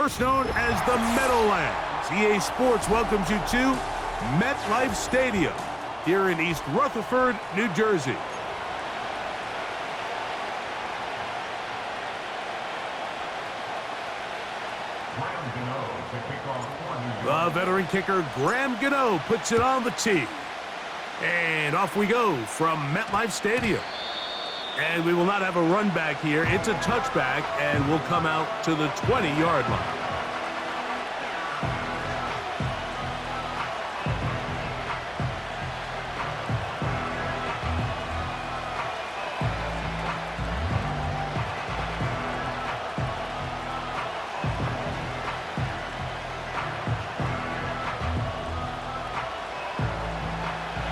first known as the Meadowlands. EA Sports welcomes you to MetLife Stadium here in East Rutherford, New Jersey. The veteran kicker, Graham Gano, puts it on the tee. And off we go from MetLife Stadium. And we will not have a run back here. It's a touchback, and we'll come out to the 20-yard line.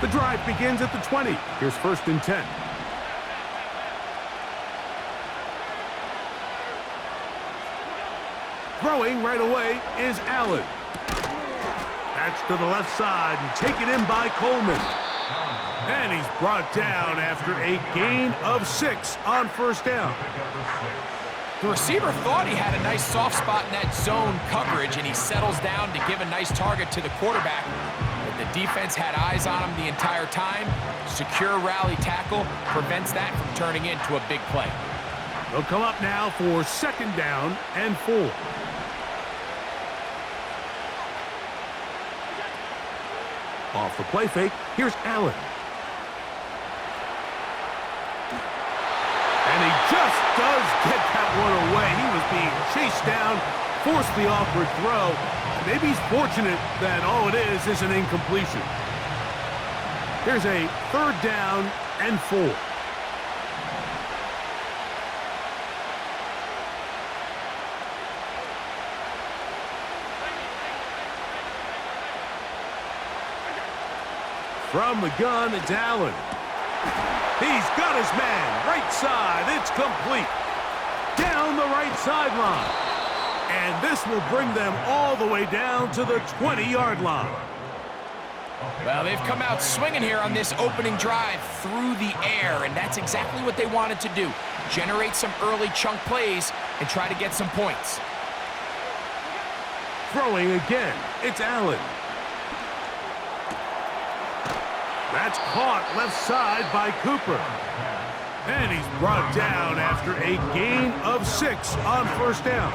The drive begins at the 20. Here's 1st and 10. Throwing right away is Allen. That's to the left side and taken in by Coleman. And he's brought down after a gain of 6 on 1st down. The receiver thought he had a nice soft spot in that zone coverage, and he settles down to give a nice target to the quarterback. But the defense had eyes on him the entire time. Secure rally tackle prevents that from turning into a big play. They'll come up now for 2nd down and 4. Off the play fake, here's Allen. And he just does get that one away. He was being chased down, forced the awkward throw. Maybe he's fortunate that all it is an incompletion. Here's a 3rd down and 4. From the gun, it's Allen. He's got his man, right side, it's complete. Down the right sideline. And this will bring them all the way down to the 20-yard line. Well, they've come out swinging here on this opening drive through the air, and that's exactly what they wanted to do. Generate some early chunk plays and try to get some points. Throwing again, it's Allen. That's caught left side by Cooper. And he's brought down after a gain of 6 on 1st down.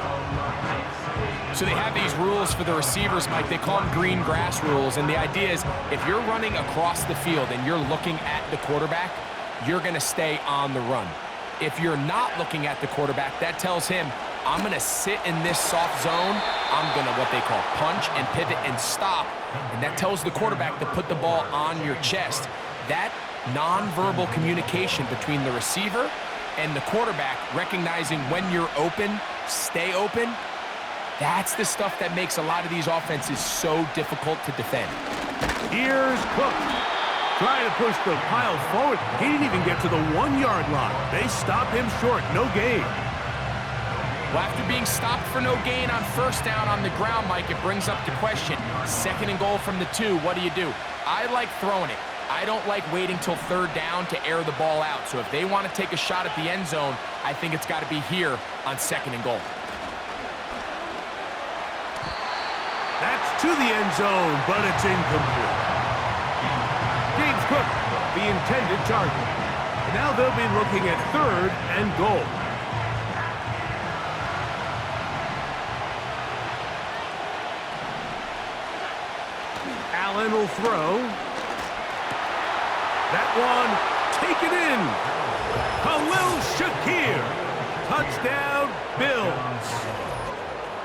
So they have these rules for the receivers, Mike. They call them green grass rules. And the idea is if you're running across the field and you're looking at the quarterback, you're going to stay on the run. If you're not looking at the quarterback, that tells him, I'm going to sit in this soft zone. I'm going to what they call punch and pivot and stop. And that tells the quarterback to put the ball on your chest. That nonverbal communication between the receiver and the quarterback, recognizing when you're open, stay open, that's the stuff that makes a lot of these offenses so difficult to defend. Here's Cook. Trying to push the pile forward. He didn't even get to the 1-yard line. They stopped him short. No gain. Well, after being stopped for no gain on 1st down on the ground, Mike, it brings up the question. 2nd and goal from the 2, what do you do? I like throwing it. I don't like waiting till 3rd down to air the ball out. So if they want to take a shot at the end zone, I think it's got to be here on 2nd and goal. That's to the end zone, but it's incomplete. James Cook, the intended target. And now they'll be looking at 3rd and goal. Allen will throw. That one taken in. Khalil Shakir. Touchdown, Bills.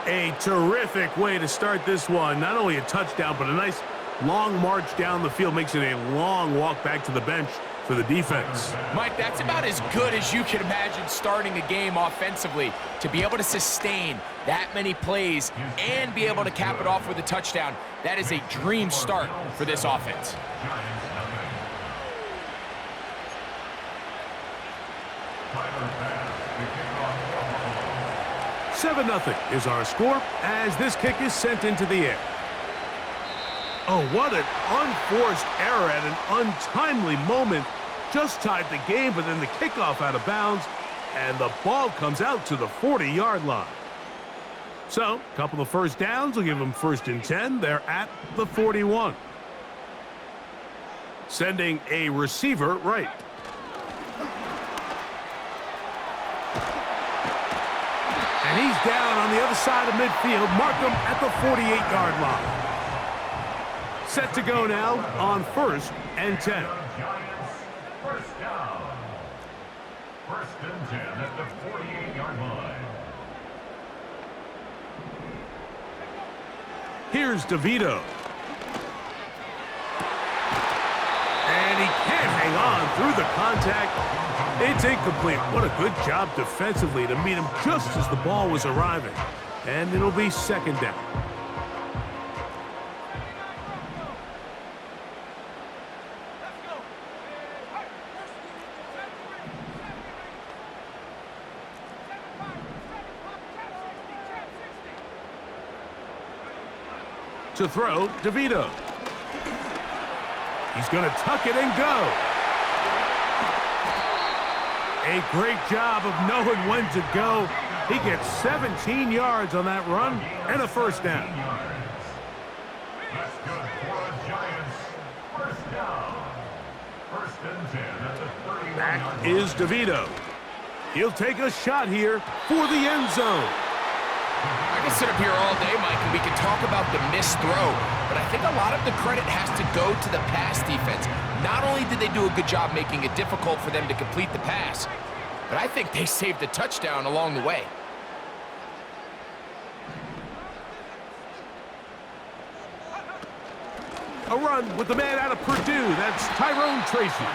A terrific way to start this one. Not only a touchdown, but a nice long march down the field. Makes it a long walk back to the bench for the defense. Mike, that's about as good as you can imagine starting a game offensively. To be able to sustain that many plays and be able to cap it off with a touchdown, that is a dream start for this offense. 7-0 is our score as this kick is sent into the air. Oh, what an unforced error at an untimely moment. Just tied the game, but then the kickoff out of bounds, and the ball comes out to the 40-yard line. So, a couple of first downs will give them 1st and 10. They're at the 41. Sending a receiver right. And he's down on the other side of midfield. Mark him at the 48-yard line. Set to go now on 1st and 10. First down. 1st and 10 at the 48-yard line. Here's DeVito. And he can't hang on through the contact. It's incomplete. What a good job defensively to meet him just as the ball was arriving. And it'll be 2nd down. To throw, DeVito. He's going to tuck it and go. A great job of knowing when to go. He gets 17 yards on that run and a 1st down. That's good for the Giants. 1st down. 1st and 10 at the 31-yard line. Back is DeVito. He'll take a shot here for the end zone. I can sit up here all day, Mike, and we can talk about the missed throw, but I think a lot of the credit has to go to the pass defense. Not only did they do a good job making it difficult for them to complete the pass, but I think they saved a touchdown along the way. A run with the man out of Purdue. That's Tyrone Tracy.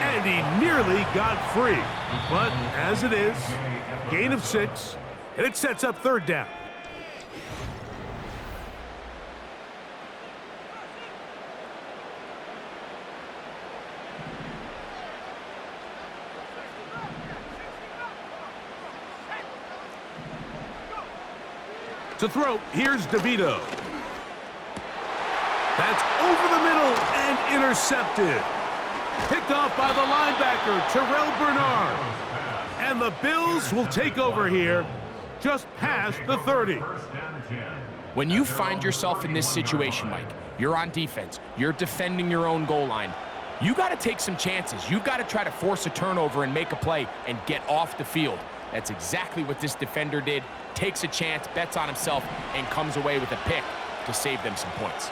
And he nearly got free. But as it is, gain of 6, and it sets up 3rd down. To throw, here's DeVito. That's over the middle and intercepted. Picked off by the linebacker, Terrell Bernard. And the Bills will take over here just past the 30. When you find yourself in this situation, Mike, you're on defense, you're defending your own goal line, you got to take some chances. You've got to try to force a turnover and make a play and get off the field. That's exactly what this defender did. Takes a chance, bets on himself, and comes away with a pick to save them some points.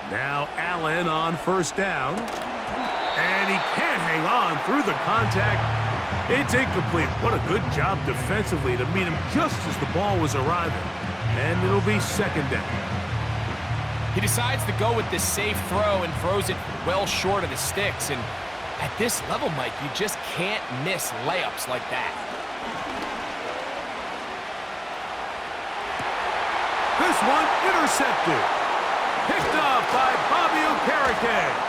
Now Allen on 1st down. And he can't hang on through the contact. It's incomplete. What a good job defensively to meet him just as the ball was arriving. And it'll be 2nd down. He decides to go with this safe throw and throws it well short of the sticks. And at this level, Mike, you just can't miss layups like that. This one intercepted. Picked up by Bobby Okereke.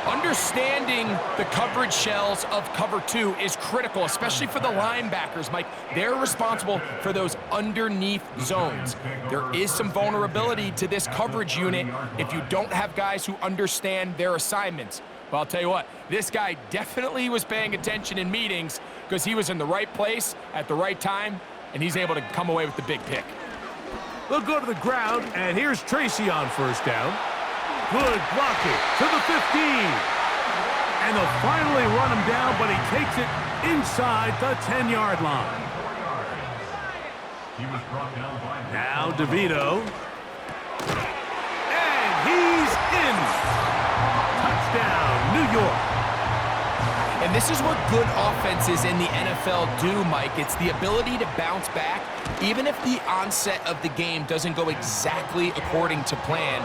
Understanding the coverage shells of cover 2 is critical, especially for the linebackers, Mike. They're responsible for those underneath zones. There is some vulnerability to this coverage unit if you don't have guys who understand their assignments. Well, I'll tell you what, this guy definitely was paying attention in meetings because he was in the right place at the right time, and he's able to come away with the big pick. They'll go to the ground, and here's Tracy on 1st down. Good blocking to the 15. And they'll finally run him down, but he takes it inside the 10-yard line. Now DeVito. And he's in. Touchdown, New York. And this is what good offenses in the NFL do, Mike. It's the ability to bounce back, even if the onset of the game doesn't go exactly according to plan.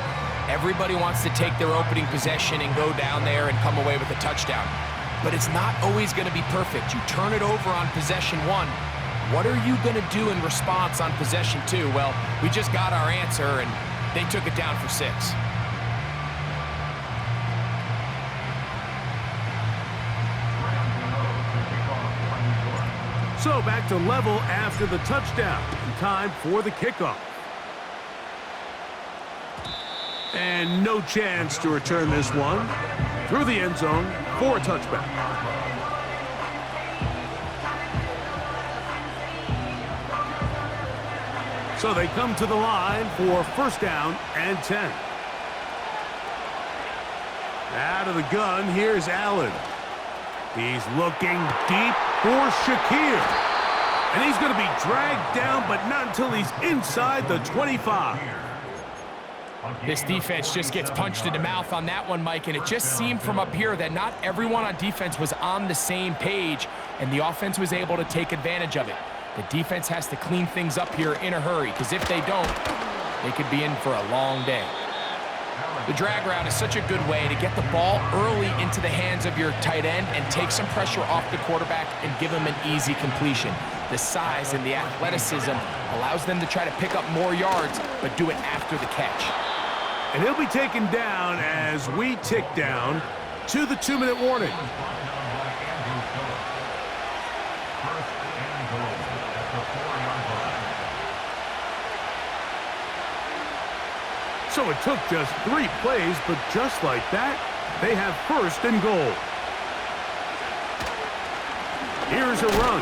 Everybody wants to take their opening possession and go down there and come away with a touchdown. But it's not always going to be perfect. You turn it over on possession 1. What are you going to do in response on possession 2? Well, we just got our answer, and they took it down for 6. So back to level after the touchdown. Time for the kickoff. And no chance to return this one through the end zone for a touchback. So they come to the line for first down and 10. Out of the gun, here's Allen. He's looking deep for Shakir. And he's going to be dragged down, but not until he's inside the 25. This defense just gets punched in the mouth on that one, Mike, and it just seemed from up here that not everyone on defense was on the same page, and the offense was able to take advantage of it. The defense has to clean things up here in a hurry, because if they don't, they could be in for a long day. The drag route is such a good way to get the ball early into the hands of your tight end and take some pressure off the quarterback and give him an easy completion. The size and the athleticism allows them to try to pick up more yards, but do it after the catch. And he'll be taken down as we tick down to the 2-minute warning. So it took just 3 plays, but just like that, they have first and goal. Here's a run.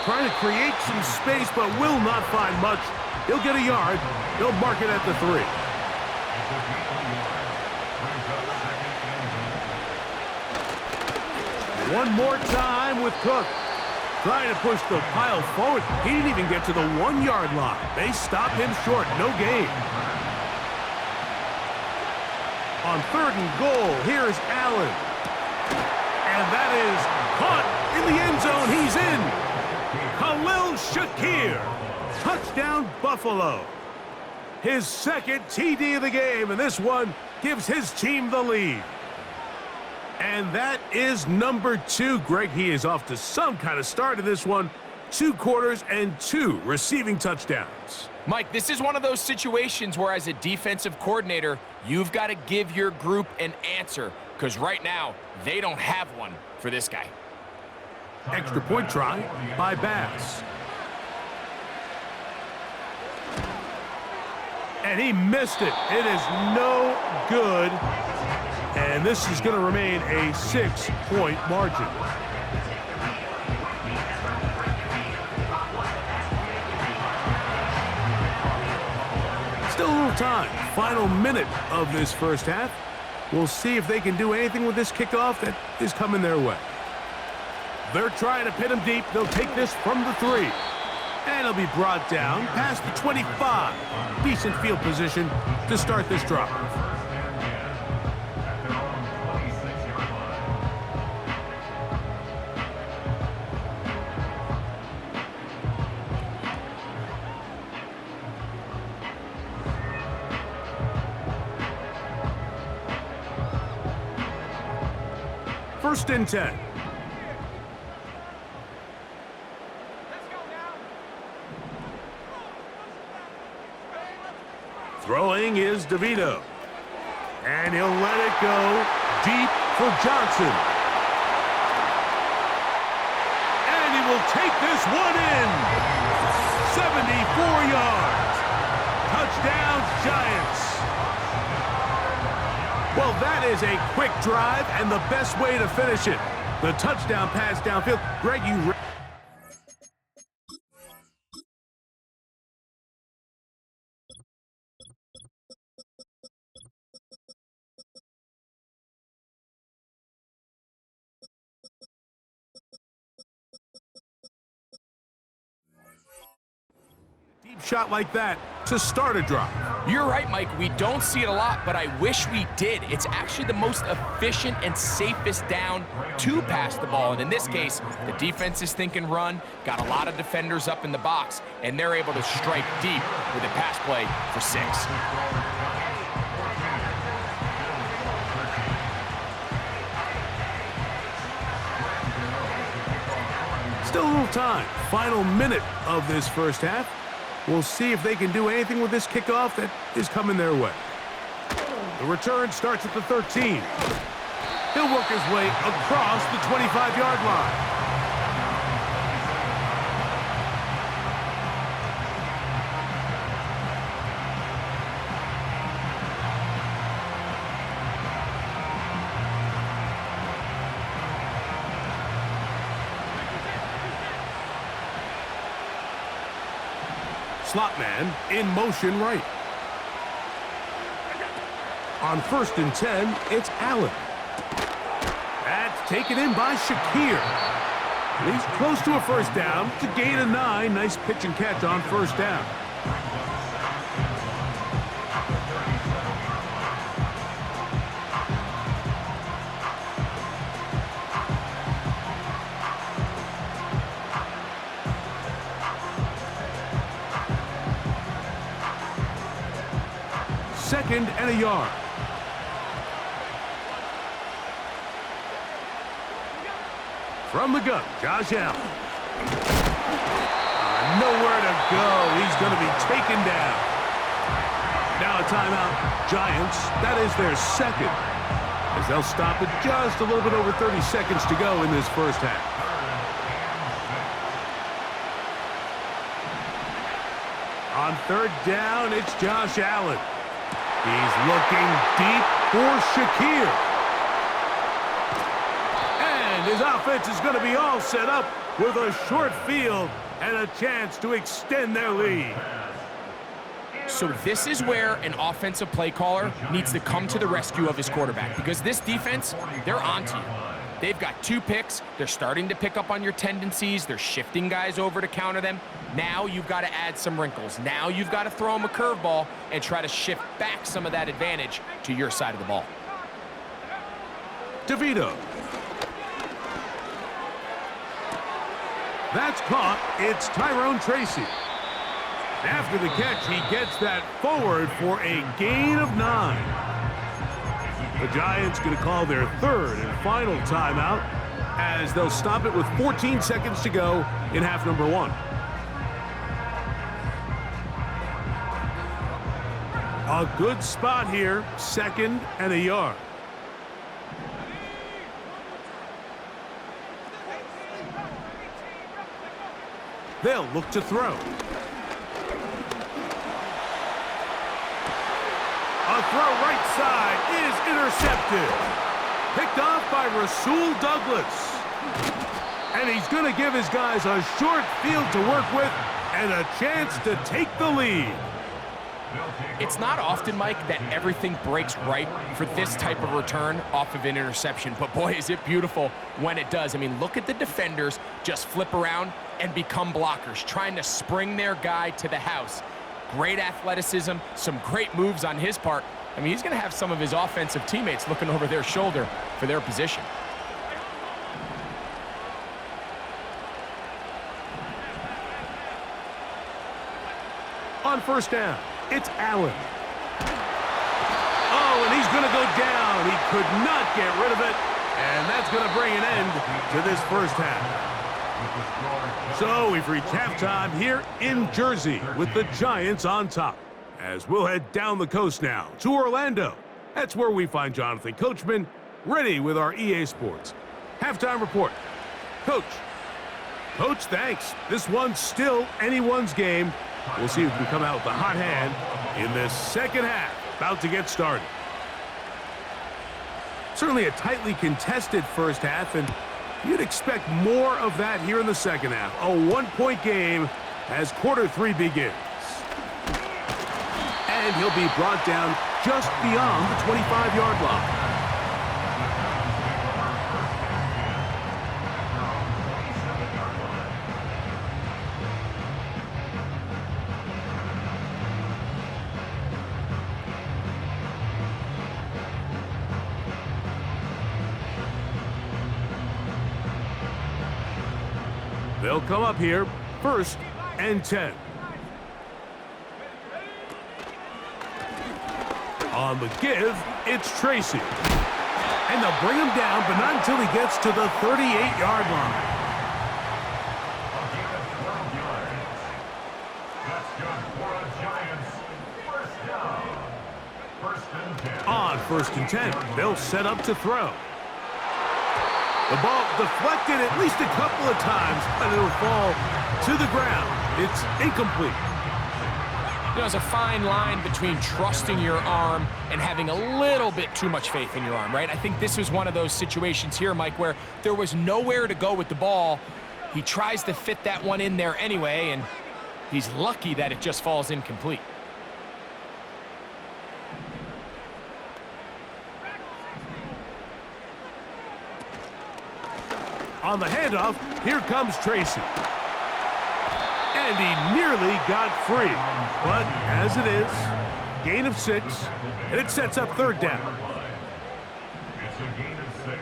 Trying to create some space, but will not find much. He'll get a yard. They'll mark it at the 3. One more time with Cook. Trying to push the pile forward. He didn't even get to the 1-yard line. They stop him short. No gain. On 3rd and goal, here's Allen. And that is caught in the end zone. He's in. Khalil Shakir. Touchdown, Buffalo. His 2nd TD of the game, and this one gives his team the lead. And that is number 2. Greg, he is off to some kind of start in this one. 2 quarters and 2 receiving touchdowns. Mike, this is one of those situations where as a defensive coordinator, you've got to give your group an answer, because right now, they don't have one for this guy. Extra point try by Bass. And he missed it. It is no good. And this is going to remain a 6-point margin. Still a little time. Final minute of this first half. We'll see if they can do anything with this kickoff that is coming their way. They're trying to pin him deep. They'll take this from the 3. And he'll be brought down past the 25. Decent field position to start this drive. First and 10. Throwing is DeVito. And he'll let it go deep for Johnson. And he will take this one in. 74 yards. Touchdown, Giants. Well, that is a quick drive and the best way to finish it. The touchdown pass downfield. Greg, you... Deep shot like that to start a drive. You're right, Mike. We don't see it a lot, but I wish we did. It's actually the most efficient and safest down to pass the ball. And in this case, the defense is thinking run, got a lot of defenders up in the box, and they're able to strike deep with a pass play for 6. Still a little time. Final minute of this first half. We'll see if they can do anything with this kickoff that is coming their way. The return starts at the 13. He'll work his way across the 25-yard line. slot man in motion right. On 1st and 10, it's Allen. That's taken in by Shakir. He's close to a first down. It's a gain of 9. Nice pitch and catch on first down. Second and a yard. From the gun, Josh Allen. Nowhere to go. He's going to be taken down. Now a timeout. Giants, that is their second, as they'll stop it just a little bit over 30 seconds to go in this first half. On 3rd down, it's Josh Allen. He's looking deep for Shakir. And his offense is going to be all set up with a short field and a chance to extend their lead. So this is where an offensive play caller needs to come to the rescue of his quarterback, because this defense, they're onto you. They've got 2 picks. They're starting to pick up on your tendencies. They're shifting guys over to counter them. Now you've got to add some wrinkles. Now you've got to throw them a curveball and try to shift back some of that advantage to your side of the ball. DeVito. That's caught. It's Tyrone Tracy. After the catch, he gets that forward for a gain of 9. The Giants going to call their 3rd and final timeout, as they'll stop it with 14 seconds to go in half number 1. A good spot here, 2nd and a yard. They'll look to throw. A throw right side is intercepted. Picked off by Rasul Douglas. And he's going to give his guys a short field to work with and a chance to take the lead. It's not often, Mike, that everything breaks right for this type of return off of an interception. But boy, is it beautiful when it does. I mean, look at the defenders just flip around and become blockers, trying to spring their guy to the house. Great athleticism, some great moves on his part. I mean, he's going to have some of his offensive teammates looking over their shoulder for their position. On 1st down, it's Allen. Oh, and he's going to go down. He could not get rid of it, and that's going to bring an end to this first half. So we've reached halftime here in Jersey with the Giants on top, as we'll head down the coast now to Orlando. That's where we find Jonathan Coachman ready with our EA Sports halftime report. Coach, thanks. This one's still anyone's game. We'll see if we can come out with a hot hand in this second half, about to get started. Certainly a tightly contested first half, and you'd expect more of that here in the second half. A 1-point game as quarter 3 begins. And he'll be brought down just beyond the 25-yard line. They'll come up here, 1st and 10. On the give, it's Tracy. And they'll bring him down, but not until he gets to the 38-yard line. On 1st and 10, they'll set up to throw. The ball deflected at least a couple of times, but it'll fall to the ground. It's incomplete. You know, there's a fine line between trusting your arm and having a little bit too much faith in your arm, right? I think this was one of those situations here, Mike, where there was nowhere to go with the ball. He tries to fit that one in there anyway, and He's lucky that it just falls incomplete. On the handoff, here comes Tracy. And he nearly got free. But as it is, gain of 6, and it sets up third down. It's a gain of 6.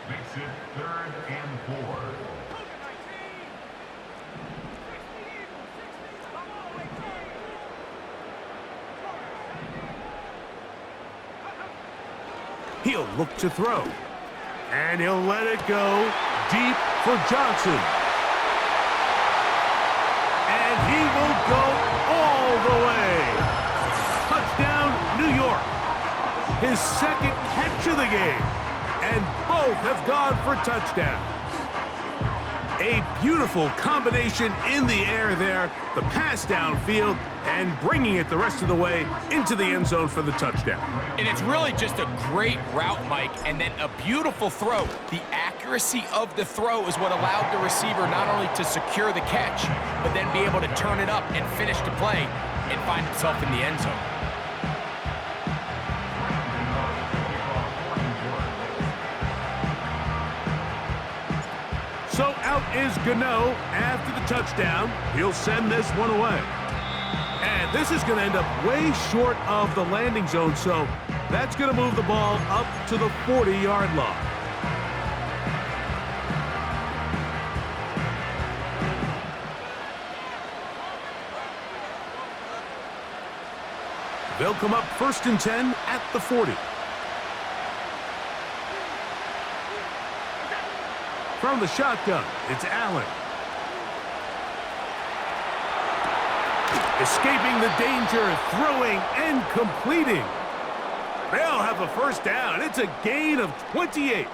Makes it 3rd and 4. He'll look to throw. And he'll let it go deep for Johnson. And he will go all the way. Touchdown, New York. His second catch of the game. And both have gone for touchdowns. A beautiful combination in the air there. The pass downfield and bringing it the rest of the way into the end zone for the touchdown. And it's really just a great route, Mike, and then a beautiful throw. The accuracy of the throw is what allowed the receiver not only to secure the catch, but then be able to turn it up and finish the play and find himself in the end zone. So out is Gano after the touchdown. He'll send this one away. And this is going to end up way short of the landing zone, so that's going to move the ball up to the 40-yard line. They'll come up 1st and 10 at the 40. From the shotgun, it's Allen. Escaping the danger, throwing and completing. They'll have a first down. It's a gain of 28.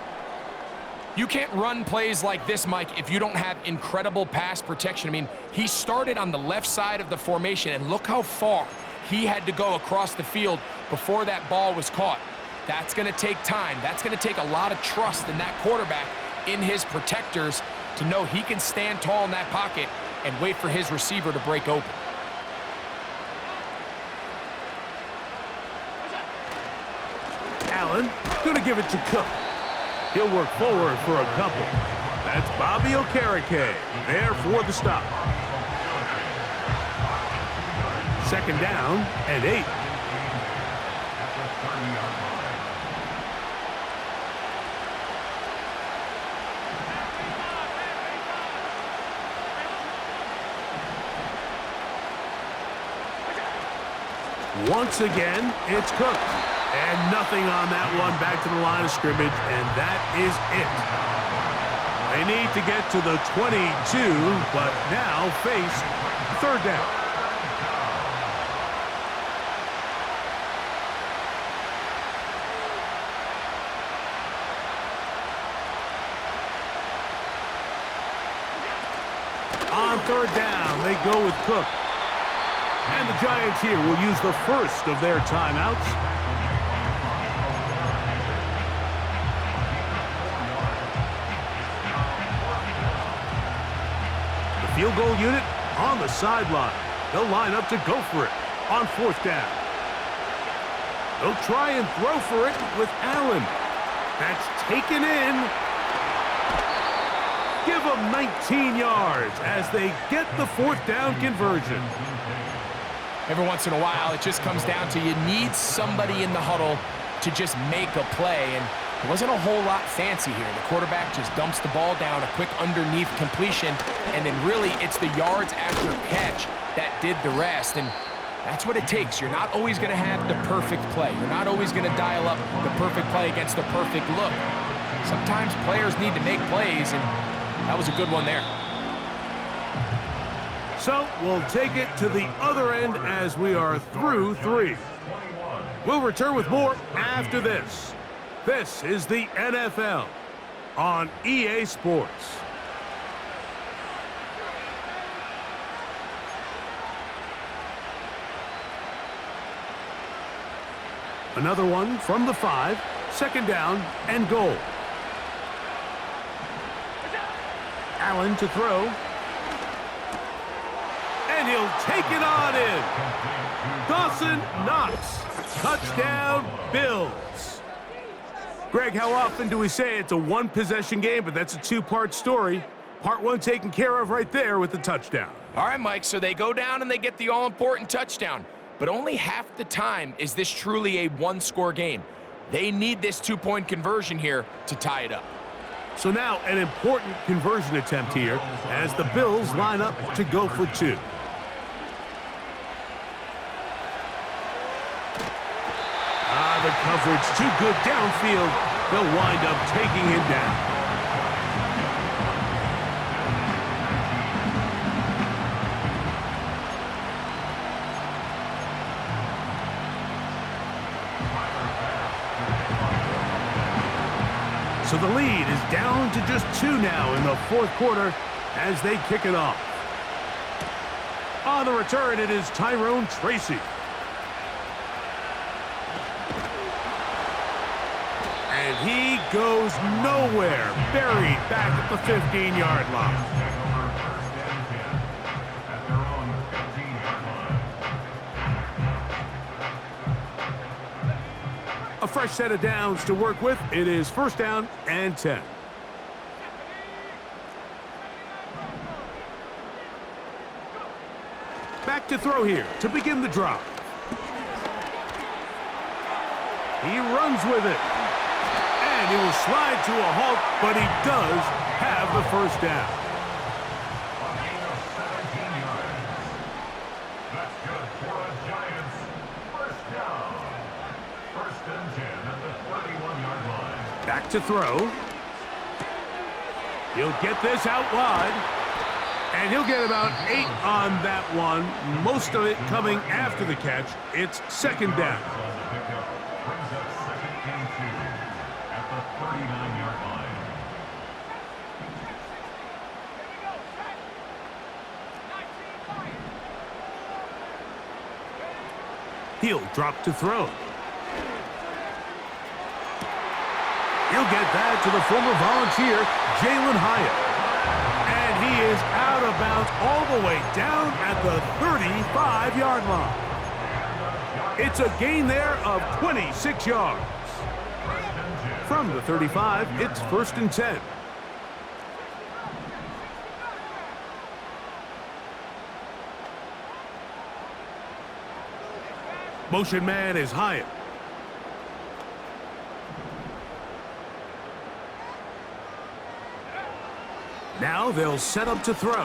You can't run plays like this, Mike, if you don't have incredible pass protection. I mean, he started on the left side of the formation, and look how far he had to go across the field before that ball was caught. That's going to take time. That's going to take a lot of trust in that quarterback, in his protectors, to know he can stand tall in that pocket and wait for his receiver to break open. Allen going to give it to Cook. He'll work forward for a couple. That's Bobby Okereke there for the stop. 2nd down and 8. Once again, it's Cook. And nothing on that one, back to the line of scrimmage, and that is it. They need to get to the 22, but now face 3rd down. On 3rd down, they go with Cook. And the Giants here will use the first of their timeouts. The field goal unit on the sideline. They'll line up to go for it on 4th down. They'll try and throw for it with Allen. That's taken in. Give them 19 yards as they get the 4th down conversion. Every once in a while, it just comes down to you need somebody in the huddle to just make a play, and it wasn't a whole lot fancy here. The quarterback just dumps the ball down, a quick underneath completion, and then really it's the yards after catch that did the rest, and that's what it takes. You're not always going to have the perfect play. You're not always going to dial up the perfect play against the perfect look. Sometimes players need to make plays, and that was a good one there. So we'll take it to the other end as we are through 3. We'll return with more after this. This is the NFL on EA Sports. Another one from the 5, 2nd down and goal. Allen to throw. And And he'll take it on in. Dawson Knox. Touchdown, Bills. Greg, how often do we say it's a one-possession game, but that's a two-part story? Part one taken care of right there with the touchdown. All right, Mike, so they go down and they get the all-important touchdown. But only half the time is this truly a one-score game. They need this two-point conversion here to tie it up. So now an important conversion attempt here as the Bills line up to go for two. The coverage too good downfield. They'll wind up taking him down. So the lead is down to just two now in the fourth quarter as they kick it off. On the return, it is Tyrone Tracy. And he goes nowhere, buried back at the 15-yard line. A fresh set of downs to work with. It is first down and 10. Back to throw here to begin the drive. He runs with it. And he will slide to a halt, but he does have the first down. A gain of 17 yards. That's good for the Giants. First down. First and 10 at the 31-yard line. Back to throw. He'll get this out wide. And he'll get about 8 on that one. Most of it coming after the catch. It's second down. Brings up second and 2 at the 39-yard line. He'll drop to throw. He'll get that to the former Volunteer, Jalin Hyatt. And he is out of bounds all the way down at the 35-yard line. It's a gain there of 26 yards. From the 35, it's first and 10. Motion man is Hyatt. Now they'll set up to throw.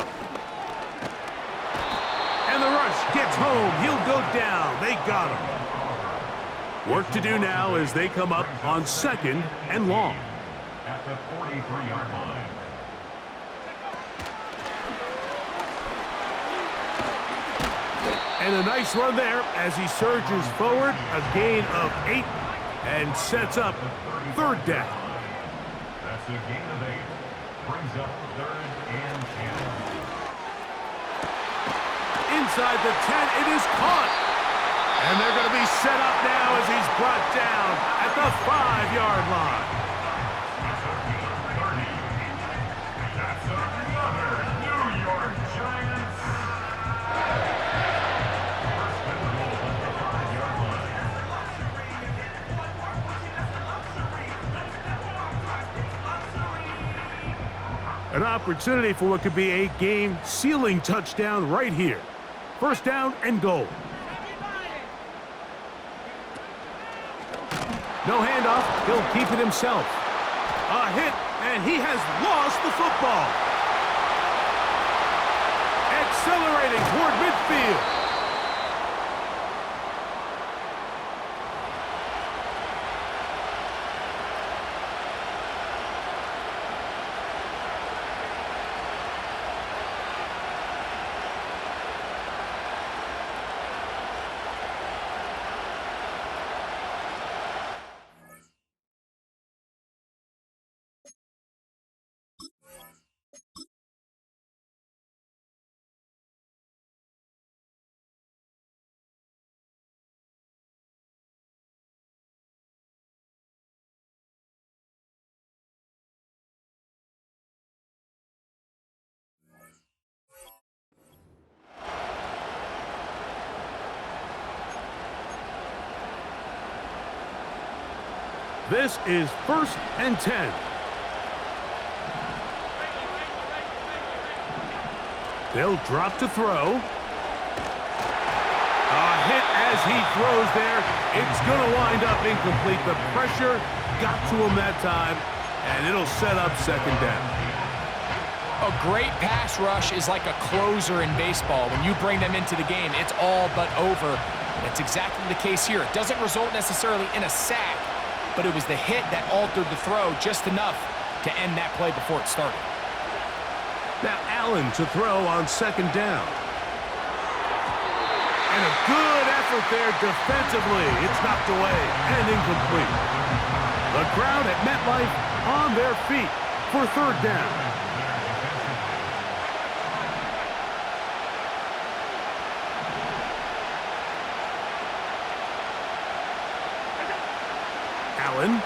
And the rush gets home. He'll go down. They got him. Work to do now as they come up on second and long. At the 43-yard line. And a nice run there as he surges forward. A gain of 8 and sets up third down. That's a gain of 8. Brings up third and 10. Inside the 10, it is caught. And they're going to be set up now as he's brought down at the 5-yard line. That's a gain of 30. That's another New York Giants. First and goal at the 5-yard line. An opportunity for what could be a game-sealing touchdown right here. First down and goal. No handoff. He'll keep it himself. A hit, and he has lost the football. Accelerating toward midfield. This is 1st and 10. They'll drop to throw. A hit as he throws there. It's going to wind up incomplete. The pressure got to him that time, and it'll set up 2nd down. A great pass rush is like a closer in baseball. When you bring them into the game, it's all but over. That's exactly the case here. It doesn't result necessarily in a sack, but it was the hit that altered the throw just enough to end that play before it started. Now Allen to throw on 2nd down. And a good effort there defensively. It's knocked away and incomplete. The crowd at MetLife on their feet for 3rd down. Allen.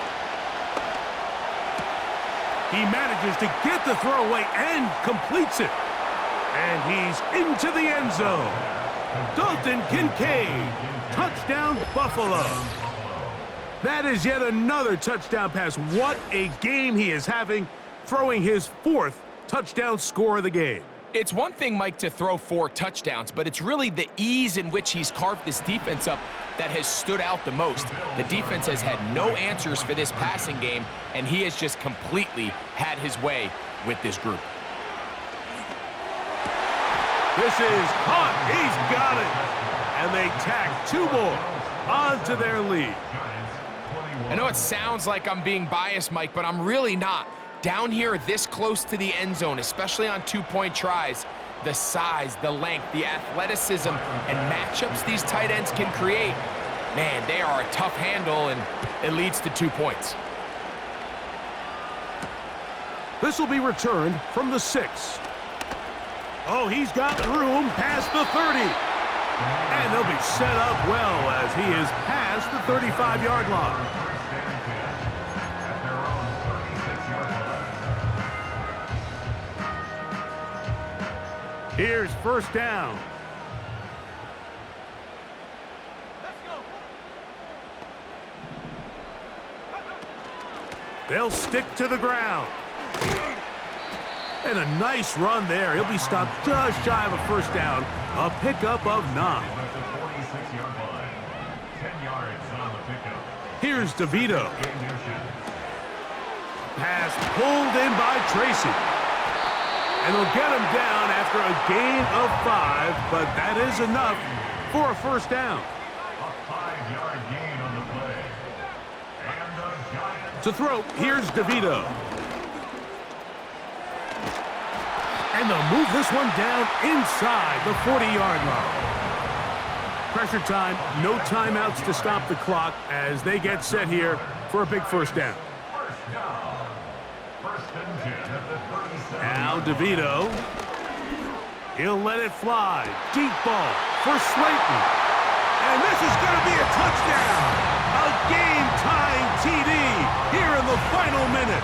He manages to get the throw away and completes it. And he's into the end zone. Dalton Kincaid, touchdown Buffalo. That is yet another touchdown pass. What a game he is having, throwing his 4th touchdown score of the game. It's one thing, Mike, to throw 4 touchdowns, but it's really the ease in which he's carved this defense up that has stood out the most. The defense has had no answers for this passing game, and he has just completely had his way with this group. This is caught. He's got it. And they tack 2 more onto their lead. I know it sounds like I'm being biased, Mike, but I'm really not. Down here this close to the end zone, especially on 2-point tries, the size, the length, the athleticism, and matchups these tight ends can create, man, they are a tough handle, and it leads to 2 points. This will be returned from the 6. Oh, he's got room past the 30. And they'll be set up well as he is past the 35-yard line. Here's 1st down. They'll stick to the ground. And a nice run there. He'll be stopped just shy of a 1st down. A pickup of 9. Here's DeVito. Pass pulled in by Tracy. And they'll get him down after a gain of 5, but that is enough for a 1st down. A 5-yard gain on the play. And the Giants. To throw, here's DeVito. And they'll move this one down inside the 40-yard line. Pressure time, no timeouts to stop the clock as they get set here for a big 1st down. First down. 1st and 10 at the 37. Now DeVito. He'll let it fly. Deep ball for Slayton. And this is going to be a touchdown. A game-tying TD here in the final minute.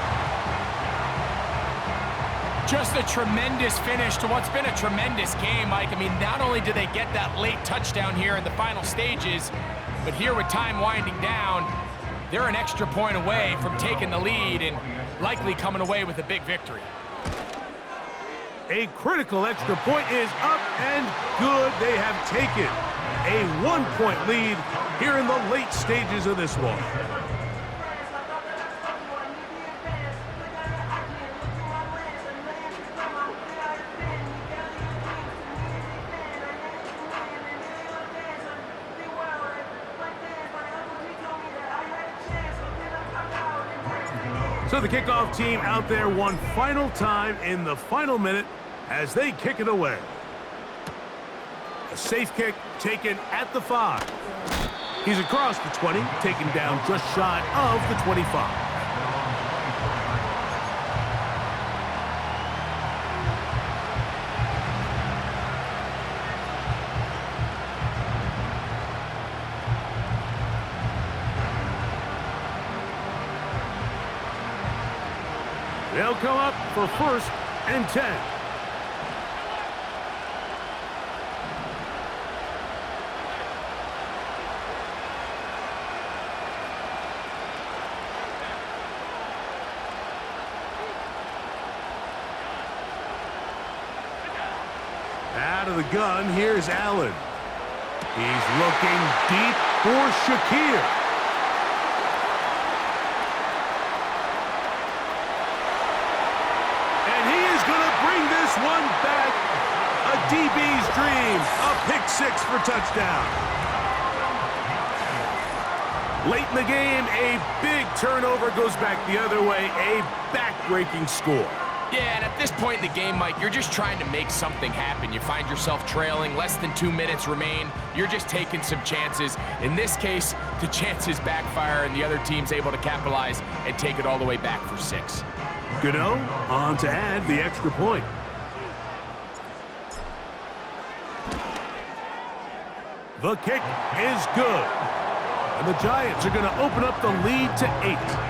Just a tremendous finish to what's been a tremendous game, Mike. I mean, not only did they get that late touchdown here in the final stages, but here with time winding down, they're an extra point away from taking the lead and likely coming away with a big victory. A critical extra point is up and good. They have taken a 1-point lead here in the late stages of this one. So the kickoff team out there one final time in the final minute as they kick it away. A safe kick taken at the 5. He's across the 20, taken down just shy of the 25. They'll come up for 1st and 10. Out of the gun, here's Allen. He's looking deep for Shakir. And he is going to bring this one back. A DB's dream. A pick six for touchdown. Late in the game, a big turnover goes back the other way. A back-breaking score. Yeah, and at this point in the game, Mike, you're just trying to make something happen. You find yourself trailing, less than 2 minutes remain. You're just taking some chances. In this case, the chances backfire, and the other team's able to capitalize and take it all the way back for 6. Gano on to add the extra point. The kick is good. And the Giants are going to open up the lead to 8.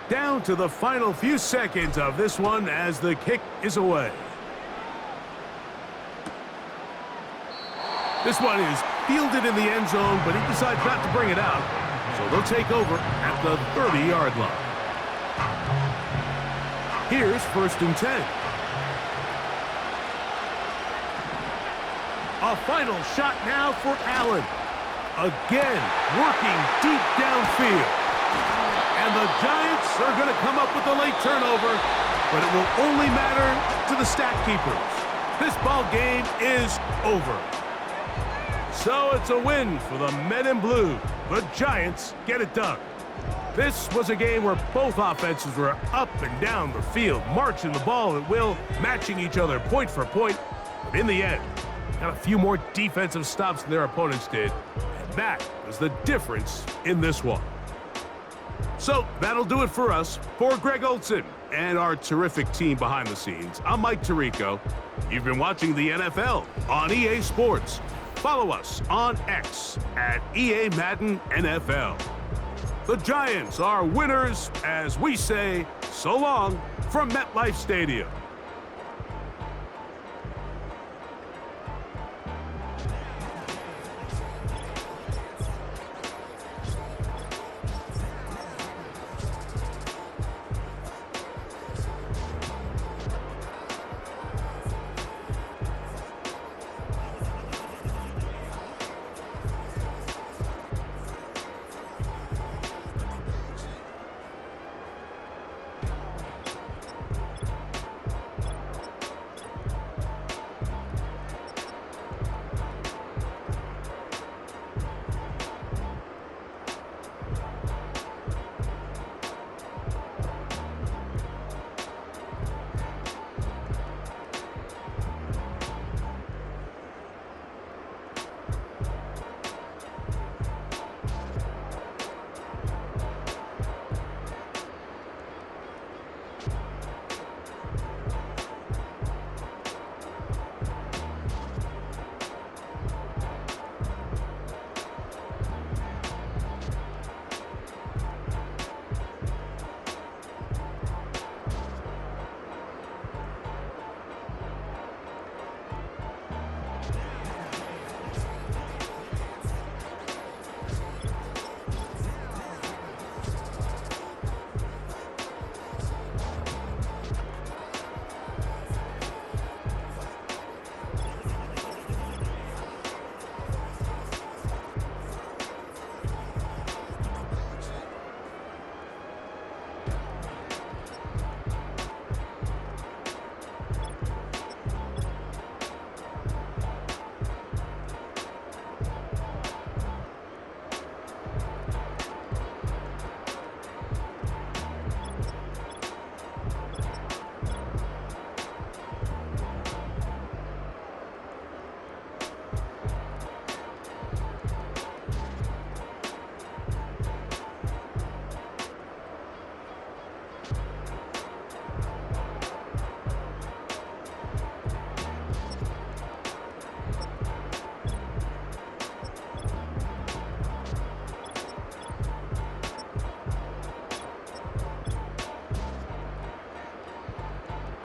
Down to the final few seconds of this one as the kick is away. This one is fielded in the end zone, but he decides not to bring it out. So they'll take over at the 30-yard line. Here's 1st and 10. A final shot now for Allen. Again, working deep downfield. And the Giants are going to come up with a late turnover, but it will only matter to the stat keepers. This ball game is over. So it's a win for the Men in Blue. The Giants get it done. This was a game where both offenses were up and down the field, marching the ball at will, matching each other point for point. But in the end, got a few more defensive stops than their opponents did. And that was the difference in this one. So that'll do it for us. For Greg Olsen and our terrific team behind the scenes, I'm Mike Tirico. You've been watching the NFL on EA Sports. Follow us on X at EA Madden NFL. The Giants are winners as we say so long from MetLife Stadium.